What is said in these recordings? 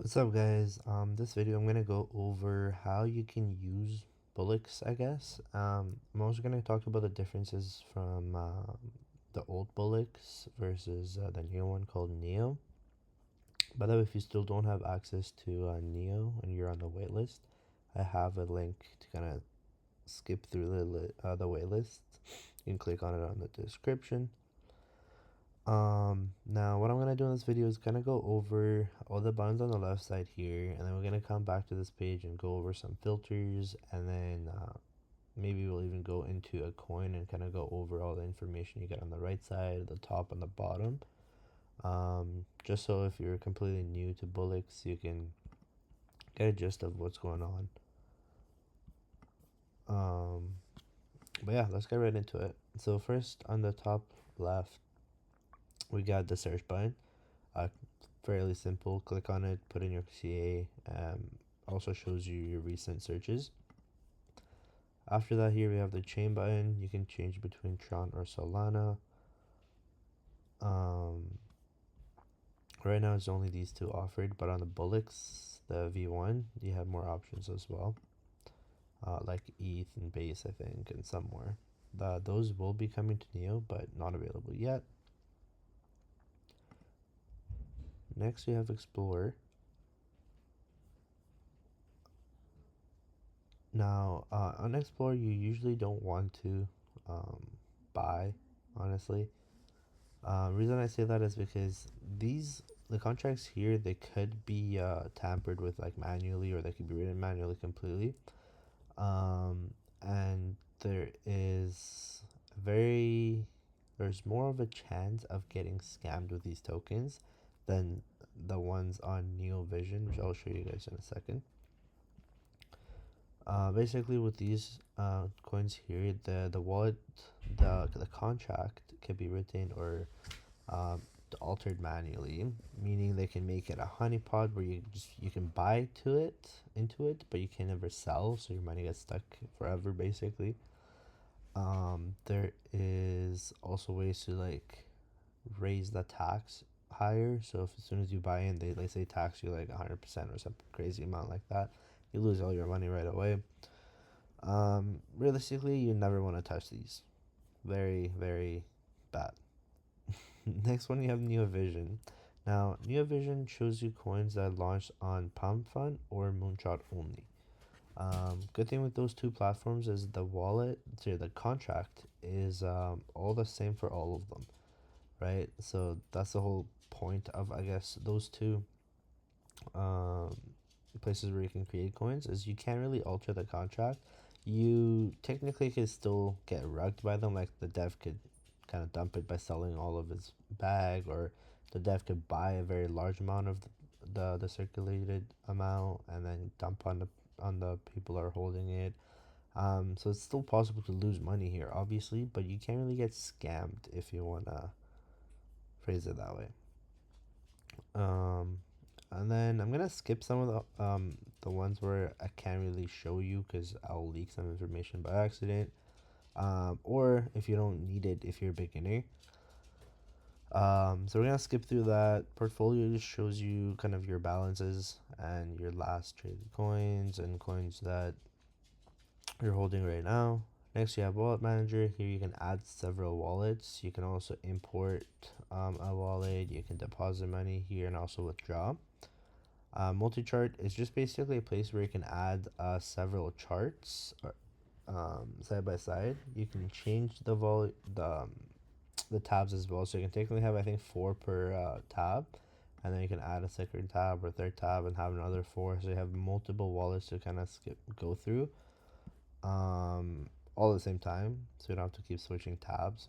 What's up, guys? This video I'm gonna go over how you can use bullets, I guess. I'm also gonna talk about the differences from the old bullets versus the new one called Neo. By the way, if you still don't have access to Neo and you're on the waitlist, I have a link to kind of skip through the waitlist. You can click on it on the description. Now what I'm gonna do in this video is kind of go over all the buttons on the left side here, and then we're gonna come back to this page and go over some filters, and then maybe we'll even go into a coin and kind of go over all the information you get on the right side, the top, and the bottom. Just so if you're completely new to bullets, you can get a gist of what's going on. But yeah, let's get right into it. So first, on the top left, we got the search button. Fairly simple. Click on it, put in your CA. Also shows you your recent searches. After that, here we have the chain button. You can change between Tron or Solana. Right now it's only these two offered, but on the bullets, the V1, you have more options as well, like ETH and Base, I think, and some more. Those will be coming to Neo, but not available yet. Next, we have Explorer. Now, on Explorer, you usually don't want to buy, honestly. Reason I say that is because the contracts here, they could be tampered with like manually, or they could be written manually completely. And there's more of a chance of getting scammed with these tokens than the ones on Neo Vision, which I'll show you guys in a second. Basically, with these coins here, the wallet, the contract can be written or altered manually, meaning they can make it a honeypot where you can buy into it, but you can never sell, so your money gets stuck forever, basically. There is also ways to like raise the tax higher. So if as soon as you buy in, they say tax you like 100% or some crazy amount like that, you lose all your money right away. Realistically, you never want to touch these. Very, very bad. Next one, you have Neo Vision. Now, Neo Vision shows you coins that launched on Palm Fund or Moonshot only. Good thing with those two platforms is the contract is all the same for all of them, right? So that's the whole point of, I guess, those two um, places where you can create coins is you can't really alter the contract. You technically could still get rugged by them, like the dev could kind of dump it by selling all of his bag, or the dev could buy a very large amount of the circulated amount and then dump on the people that are holding it. So it's still possible to lose money here, obviously, but you can't really get scammed, if you wanna phrase it that way. Um, and then I'm gonna skip some of the ones where I can't really show you because I'll leak some information by accident. Or if you don't need it, if you're a beginner. So we're gonna skip through that. Portfolio just shows you kind of your balances and your last traded coins and coins that you're holding right now. Next, you have wallet manager. Here you can add several wallets. You can also import a wallet. You can deposit money here and also withdraw. Multi-chart is just basically a place where you can add several charts side by side. You can change the tabs as well. So you can technically have, I think, 4 per tab, and then you can add a second tab or third tab and have another 4. So you have multiple wallets to kind of go through all at the same time, so you don't have to keep switching tabs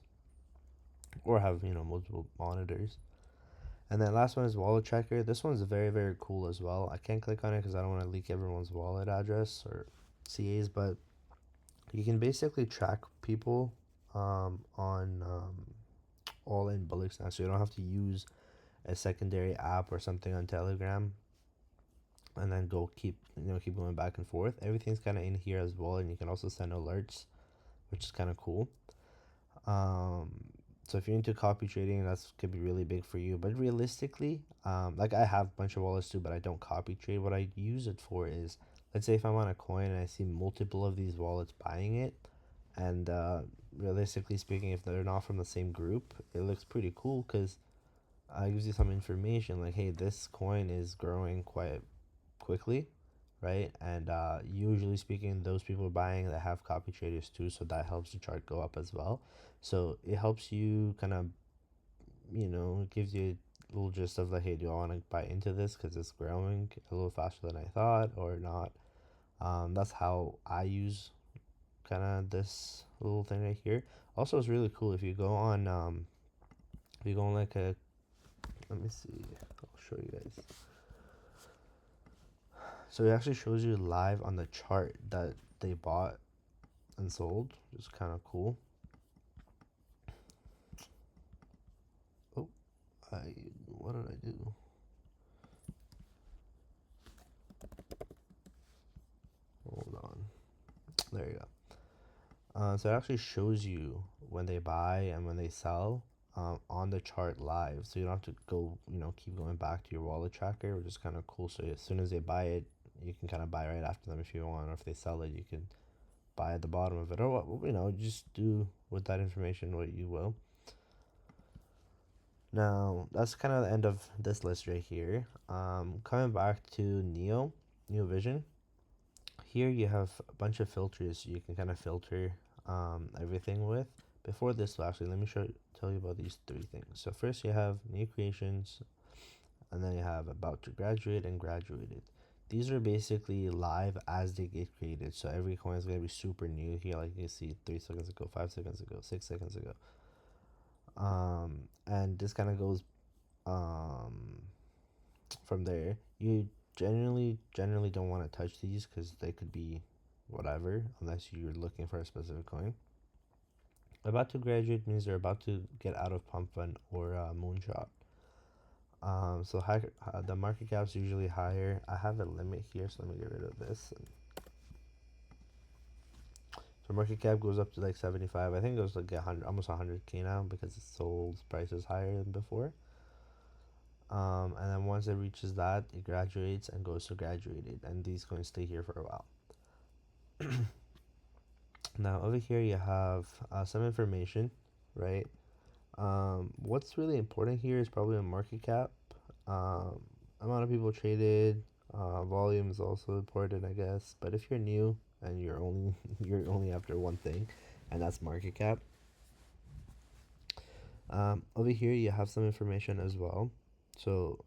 or have multiple monitors. And then last one is wallet tracker. This one's very, very cool as well. I can't click on it because I don't want to leak everyone's wallet address or CAs, but you can basically track people on all in bullets now, so you don't have to use a secondary app or something on Telegram and then keep going back and forth. Everything's kind of in here as well, and you can also send alerts, which is kind of cool. So if you're into copy trading, that's could be really big for you. But realistically, like I have a bunch of wallets too, but I don't copy trade. What I use it for is, let's say if I'm on a coin and I see multiple of these wallets buying it, and realistically speaking, if they're not from the same group, it looks pretty cool because it gives you some information like, hey, this coin is growing quite quickly, right? And usually speaking, those people buying that have copy traders too, so that helps the chart go up as well. So it helps you kind of, it gives you a little gist of like, hey, do I want to buy into this because it's growing a little faster than I thought or not? That's how I use kind of this little thing right here. Also, it's really cool if you go on, if you go on like a, let me see, I'll show you guys. So it actually shows you live on the chart that they bought and sold, which is kind of cool. Oh, what did I do? Hold on. There you go. So it actually shows you when they buy and when they sell on the chart live. So you don't have to go, keep going back to your wallet tracker, which is kind of cool. So as soon as they buy it, you can kind of buy right after them if you want, or if they sell it, you can buy at the bottom of it, or what, just do with that information what you will. Now that's kind of the end of this list right here. Coming back to Neo Vision. Here you have a bunch of filters you can kind of filter everything with. Before this, actually, let me tell you about these three things. So first you have new creations, and then you have about to graduate and graduated. These are basically live as they get created. So every coin is gonna be super new here, like you see 3 seconds ago, 5 seconds ago, 6 seconds ago. And this kind of goes from there. You generally don't want to touch these because they could be whatever unless you're looking for a specific coin. About to graduate means they're about to get out of pump fund or moonshot. So the market cap's usually higher. I have a limit here, so let me get rid of this. So market cap goes up to like 75. I think it goes like 100, almost 100K now because it sold prices higher than before. And then once it reaches that, it graduates and goes to graduated, and these coins stay here for a while. Now over here you have some information, right? What's really important here is probably a market cap, amount of people traded, volume is also important, I guess. But if you're new and you're only you're only after one thing, and that's market cap. Over here you have some information as well. So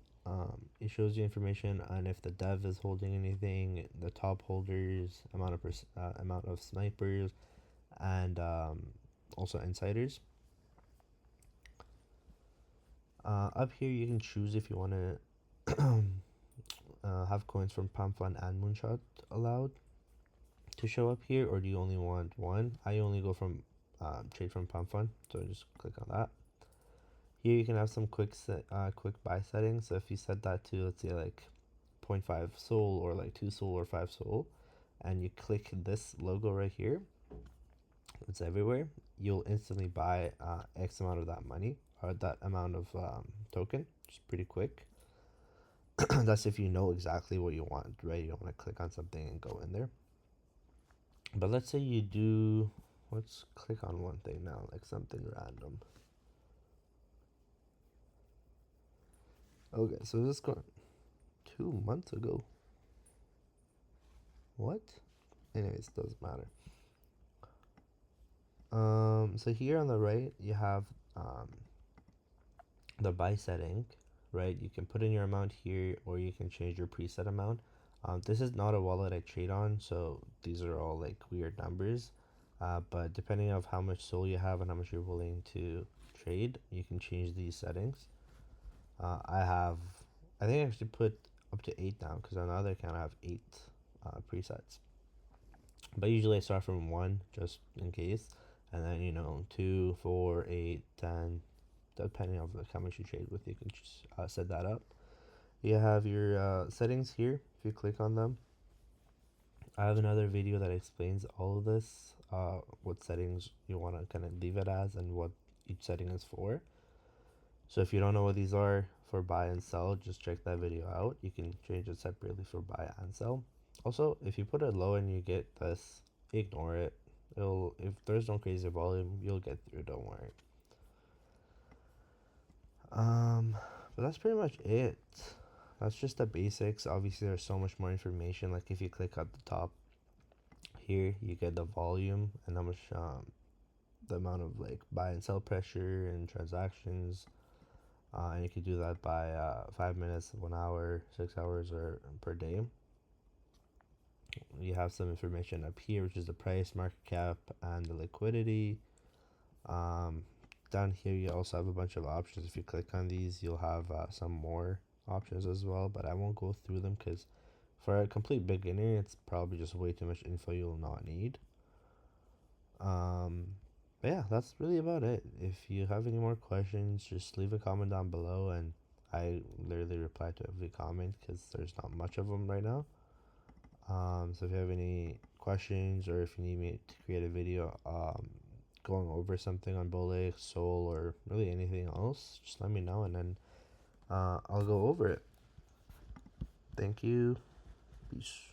it shows you information on if the dev is holding anything, the top holders, amount of snipers, and also insiders. Up here you can choose if you want to have coins from Pump Fund and Moonshot allowed to show up here, or do you only want one? I only go from trade from Pump Fund, so I just click on that. Here you can have some quick buy settings. So if you set that to, let's say, like 0.5 SOL or like 2 SOL or 5 SOL, and you click this logo right here, it's everywhere, you'll instantly buy X amount of that money or that amount of token, which is pretty quick. That's if you know exactly what you want, right? You don't want to click on something and go in there. But let's say you do, let's click on one thing now, like something random. Okay, so this going 2 months ago. What? Anyways, doesn't matter. So here on the right, you have the buy setting, right? You can put in your amount here, or you can change your preset amount. This is not a wallet I trade on, so these are all like weird numbers. But depending on how much SOL you have and how much you're willing to trade, you can change these settings. I think I actually put up to 8 now because on the other account I have 8 presets. But usually I start from 1 just in case, and then 2, 4, 8, 10, depending on how much you trade with. You can just set that up. You have your settings here. If you click on them, I have another video that explains all of this, what settings you want to kind of leave it as and what each setting is for. So if you don't know what these are for buy and sell, just check that video out. You can change it separately for buy and sell. Also, if you put it low and you get this, ignore it. It'll, if there's no crazy volume, you'll get through, don't worry. But that's pretty much it. That's just the basics. Obviously there's so much more information. Like if you click at the top here, you get the volume and how much the amount of like buy and sell pressure and transactions, and you can do that by 5 minutes, 1 hour, 6 hours, or per day. You have some information up here, which is the price, market cap, and the liquidity. Down here you also have a bunch of options. If you click on these, you'll have some more options as well, but I won't go through them because for a complete beginner it's probably just way too much info you'll not need. But yeah, that's really about it. If you have any more questions, just leave a comment down below, and I literally reply to every comment because there's not much of them right now. So if you have any questions, or if you need me to create a video going over something on BULLX, Sol, or really anything else, just let me know, and then I'll go over it. Thank you. Peace.